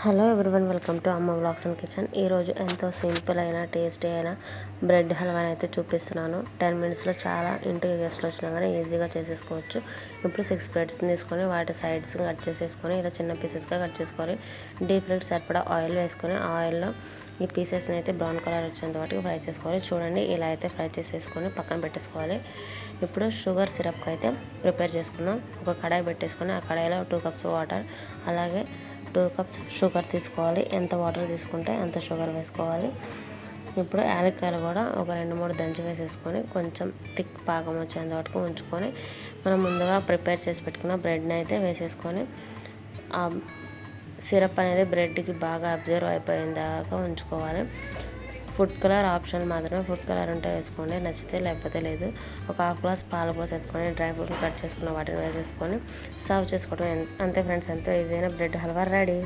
Hello everyone, welcome to అమ్మ vlogs and kitchen. ఈరోజు ఎంతో సింపుల్ అయిన టేస్టీ అయిన బ్రెడ్ హల్వాని అయితే చూపిస్తున్నాను. 10 minutesలో చాలా ఇంటికి గెస్ట్లు వచ్చినా కానీ ఈజీగా చేసేసుకోవచ్చు. ఇప్పుడు 6 బ్రెడ్స్ని తీసుకొని వాటి సైడ్స్ కట్ చేసేసుకొని ఇలా చిన్న పీసెస్గా కట్ చేసుకొని డీప్ ఫ్రైకి సరిపడా ఆయిల్ వేసుకొని ఆయిల్లో ఈ పీసెస్ని అయితే బ్రౌన్ కలర్ వచ్చేంత వరకు ఫ్రై చేసుకోవాలి. చూడండి, ఇలా అయితే ఫ్రై చేసేసుకొని పక్కన పెట్టేసుకోవాలి. ఇప్పుడు షుగర్ సిరప్కి అయితే ప్రిపేర్ చేసుకుందాం. ఒక కడాయి పెట్టేసుకొని ఆ కడాయిలో 2 cups వాటర్, అలాగే 2 cups షుగర్ తీసుకోవాలి. ఎంత వాటర్ తీసుకుంటే అంత షుగర్ వేసుకోవాలి. ఇప్పుడు యాలక్కాయలు కూడా ఒక 2-3 దంచి వేసేసుకొని కొంచెం థిక్ పాకం వచ్చేంత వరకు ఉంచుకొని మనం ముందుగా ప్రిపేర్ చేసి పెట్టుకున్న బ్రెడ్ని అయితే వేసేసుకొని ఆ సిరప్ అనేది బ్రెడ్కి బాగా అబ్జర్వ్ అయిపోయిన దాకా ఉంచుకోవాలి. ఫుడ్ కలర్ ఆప్షన్ మాత్రమే. ఫుడ్ కలర్ ఉంటే వేసుకోండి, నచ్చితే లేకపోతే లేదు. ఒక 1/2 glass పాలు పోసేసుకొని డ్రై ఫ్రూట్ని కట్ చేసుకున్న వాటిని వేసేసుకొని సర్వ్ చేసుకోవడం. అంతే ఫ్రెండ్స్, ఎంతో ఈజీ అయిన బ్రెడ్ హల్వా రెడీ.